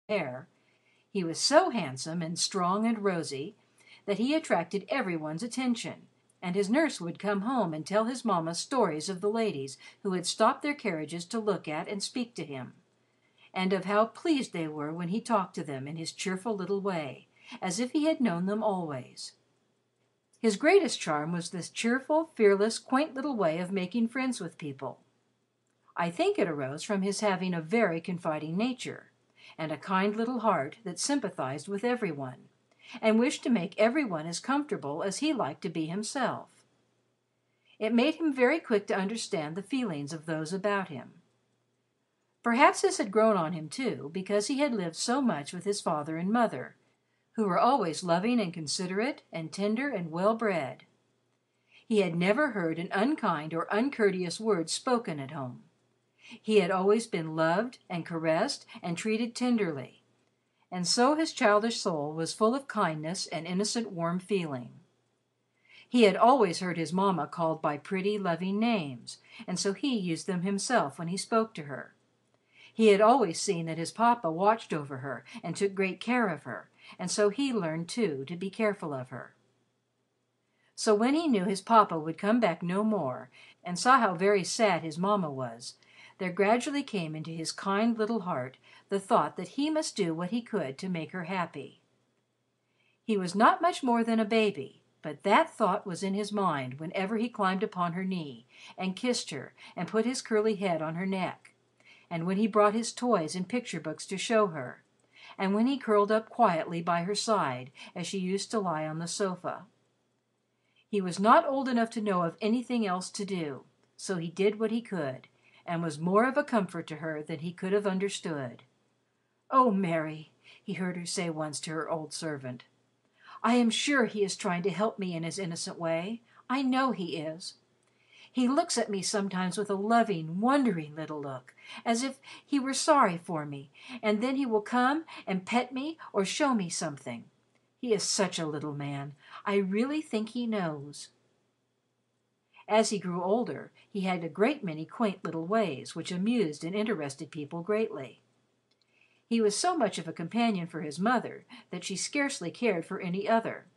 hair, he was so handsome and strong and rosy that he attracted every one's attention, and his nurse would come home and tell his mamma stories of the ladies who had stopped their carriages to look at and speak to him, and of how pleased they were when he talked to them in his cheerful little way, as if he had known them always. His greatest charm was this cheerful, fearless, quaint little way of making friends with people. I think it arose from his having a very confiding nature, and a kind little heart that sympathized with every one, and wished to make every one as comfortable as he liked to be himself. It made him very quick to understand the feelings of those about him. Perhaps this had grown on him, too, because he had lived so much with his father and mother, who were always loving and considerate and tender and well-bred. He had never heard an unkind or uncourteous word spoken at home. He had always been loved and caressed and treated tenderly, and so his childish soul was full of kindness and innocent warm feeling. He had always heard his mamma called by pretty, loving names, and so he used them himself when he spoke to her. He had always seen that his papa watched over her and took great care of her, and so he learned, too, to be careful of her. So when he knew his papa would come back no more, and saw how very sad his mamma was, there gradually came into his kind little heart the thought that he must do what he could to make her happy. He was not much more than a baby, but that thought was in his mind whenever he climbed upon her knee and kissed her and put his curly head on her neck, and when he brought his toys and picture books to show her, and when he curled up quietly by her side as she used to lie on the sofa. He was not old enough to know of anything else to do, so he did what he could, and was more of a comfort to her than he could have understood. "Oh, Mary," he heard her say once to her old servant, "I am sure he is trying to help me in his innocent way. I know he is. He looks at me sometimes with a loving, wondering little look, as if he were sorry for me, and then he will come and pet me or show me something. He is such a little man. I really think he knows." As he grew older, he had a great many quaint little ways which amused and interested people greatly. He was so much of a companion for his mother that she scarcely cared for any other.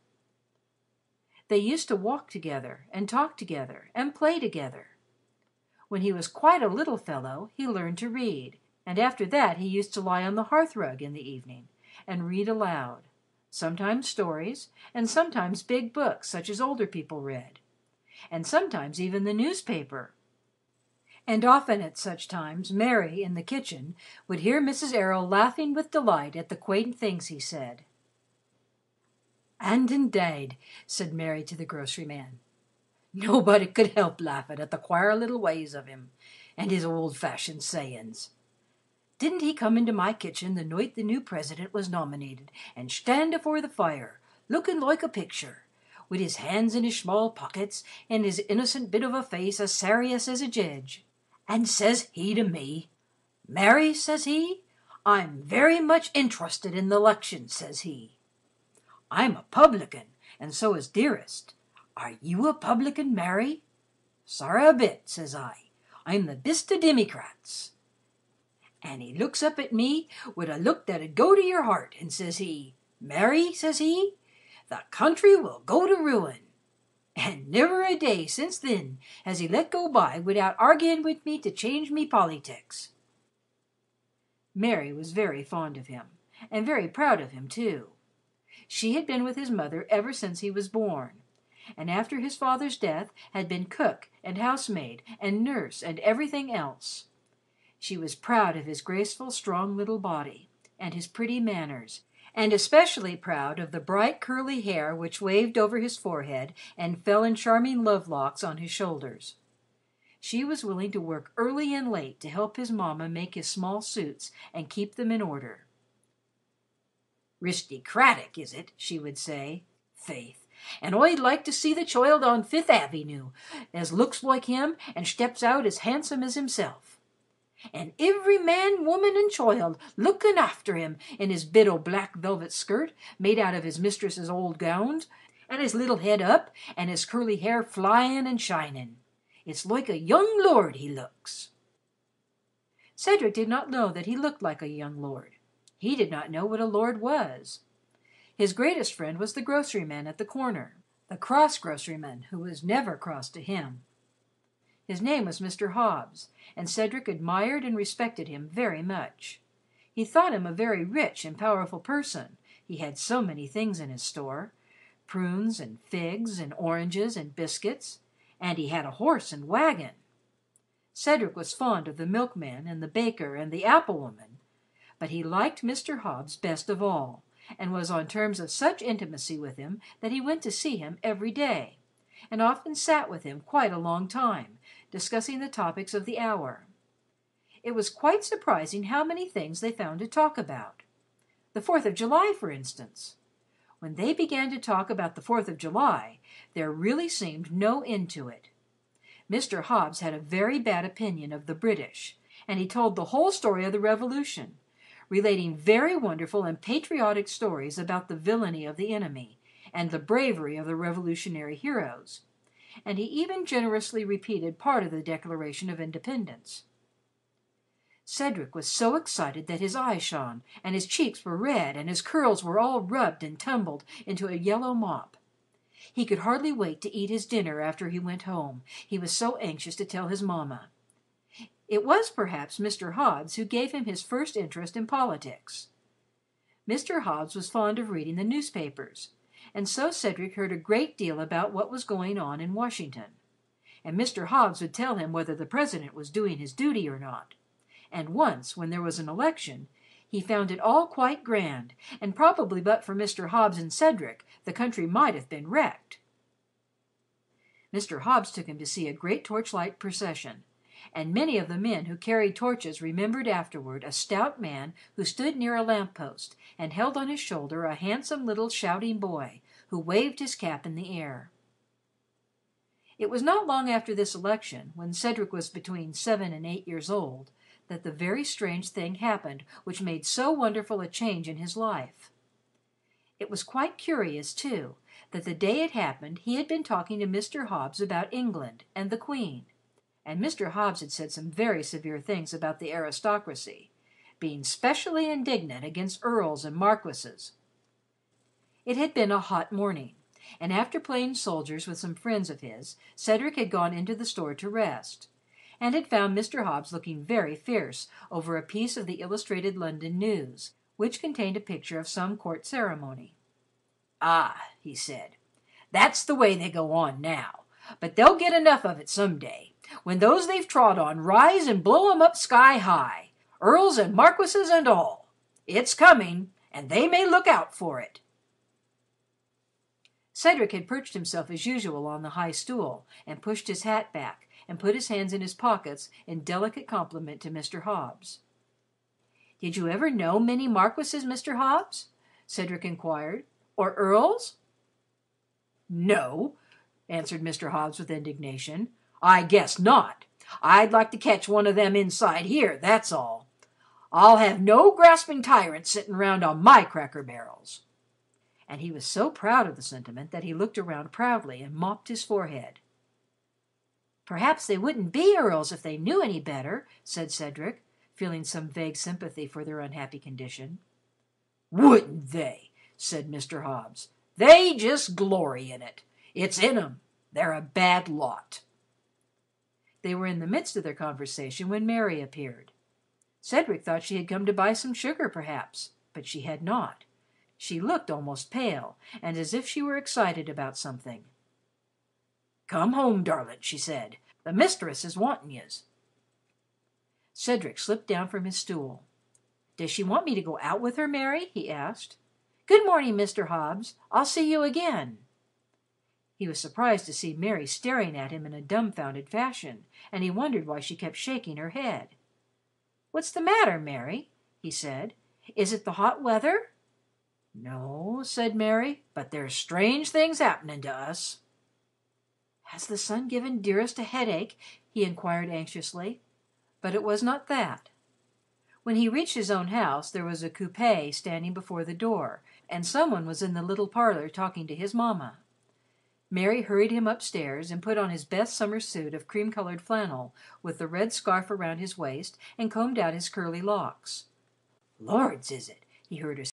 They used to walk together and talk together and play together. When he was quite a little fellow, he learned to read, and after that he used to lie on the hearth rug in the evening and read aloud, sometimes stories and sometimes big books such as older people read, and sometimes even the newspaper. And often at such times Mary, in the kitchen, would hear Mrs. Errol laughing with delight at the quaint things he said. "And indade," said Mary to the groceryman, "nobody could help laughing at the queer little ways of him, and his old-fashioned sayings. Didn't he come into my kitchen the night the new president was nominated, and stand afore the fire, looking like a picture, with his hands in his small pockets, and his innocent bit of a face as serious as a jedge, and says he to me, 'Mary,' says he, 'I'm very much interested in the 'lection,' says he. 'I'm a publican, and so is Dearest. Are you a publican, Mary?' 'Sorra a bit,' says I. 'I'm the bist o' Demycrats.' And he looks up at me wid a look that'd go to your heart, and says he, 'Mary,' says he, 'the country will go to ruin.' And never a day since thin has he let go by without arguing with me to change me polytics." Mary was very fond of him, and very proud of him, too. She had been with his mother ever since he was born, and after his father's death had been cook and housemaid and nurse and everything else. She was proud of his graceful, strong little body, and his pretty manners, and especially proud of the bright curly hair which waved over his forehead and fell in charming love-locks on his shoulders. She was willing to work early and late to help his mamma make his small suits and keep them in order. "Ristocratic, is it?" she would say. "Faith, and I'd like to see the choild on Fifth Avenue as looks like him and steps out as handsome as himself. And ivery man, woman, and choild looking after him in his bit o' black velvet skirt made out of his mistress's old gowns, and his little head up, and his curly hair flying and shining. It's like a young lord he looks." Cedric did not know that he looked like a young lord. He did not know what a lord was. His greatest friend was the groceryman at the corner, the cross groceryman who was never cross to him. His name was Mr. Hobbs, and Cedric admired and respected him very much. He thought him a very rich and powerful person, he had so many things in his store, prunes and figs and oranges and biscuits, and he had a horse and wagon. Cedric was fond of the milkman and the baker and the apple woman, but he liked Mr. Hobbs best of all, and was on terms of such intimacy with him that he went to see him every day, and often sat with him quite a long time, discussing the topics of the hour. It was quite surprising how many things they found to talk about. The 4th of July, for instance. When they began to talk about the 4th of July, there really seemed no end to it. Mr. Hobbs had a very bad opinion of the British, and he told the whole story of the Revolution, relating very wonderful and patriotic stories about the villainy of the enemy and the bravery of the Revolutionary heroes, and he even generously repeated part of the Declaration of Independence. Cedric was so excited that his eyes shone, and his cheeks were red, and his curls were all rubbed and tumbled into a yellow mop. He could hardly wait to eat his dinner after he went home, he was so anxious to tell his mamma. It was perhaps Mr. Hobbs who gave him his first interest in politics. Mr. Hobbs was fond of reading the newspapers, and so Cedric heard a great deal about what was going on in Washington, and Mr. Hobbs would tell him whether the president was doing his duty or not. And once, when there was an election, he found it all quite grand, and probably but for Mr. Hobbs and Cedric, the country might have been wrecked. Mr. Hobbs took him to see a great torchlight procession, and many of the men who carried torches remembered afterward a stout man who stood near a lamp-post and held on his shoulder a handsome little shouting boy who waved his cap in the air. It was not long after this election, when Cedric was between 7 and 8 years old, that the very strange thing happened which made so wonderful a change in his life. It was quite curious, too, that the day it happened he had been talking to Mr. Hobbs about England and the Queen, and Mr. Hobbs had said some very severe things about the aristocracy, being specially indignant against earls and marquises. It had been a hot morning, and after playing soldiers with some friends of his, Cedric had gone into the store to rest, and had found Mr. Hobbs looking very fierce over a piece of the Illustrated London News, which contained a picture of some court ceremony. "Ah," he said, "that's the way they go on now, but they'll get enough of it some day, when those they've trod on rise and blow 'em up sky high, earls and marquises and all. It's coming, and they may look out for it." Cedric had perched himself as usual on the high stool, and pushed his hat back, and put his hands in his pockets in delicate compliment to Mr. Hobbs. "Did you ever know many marquises, Mr. Hobbs?" Cedric inquired. "Or earls?" "No," answered Mr. Hobbs with indignation. "I guess not. I'd like to catch one of them inside here, that's all. I'll have no grasping tyrants sitting round on my cracker barrels." And he was so proud of the sentiment that he looked around proudly and mopped his forehead. "Perhaps they wouldn't be earls if they knew any better," said Cedric, feeling some vague sympathy for their unhappy condition. "Wouldn't they?" said Mr. Hobbs. "They just glory in it. It's in 'em. They're a bad lot." They were in the midst of their conversation when Mary appeared. Cedric thought she had come to buy some sugar, perhaps, but she had not. She looked almost pale, and as if she were excited about something. "Come home, darlin'," she said. "The mistress is wantin' yez." Cedric slipped down from his stool. "Does she want me to go out with her, Mary?" he asked. "Good morning, Mr. Hobbs. I'll see you again." He was surprised to see Mary staring at him in a dumbfounded fashion, and he wondered why she kept shaking her head. "What's the matter, Mary?" he said. "Is it the hot weather?" "No," said Mary, "but there's strange things happening to us." "Has the sun given Dearest a headache?" he inquired anxiously. But it was not that. When he reached his own house, there was a coupe standing before the door, and some one was in the little parlor talking to his mamma. Mary hurried him upstairs and put on his best summer suit of cream-colored flannel, with the red scarf around his waist, and combed out his curly locks. "Lord, is it? he heard her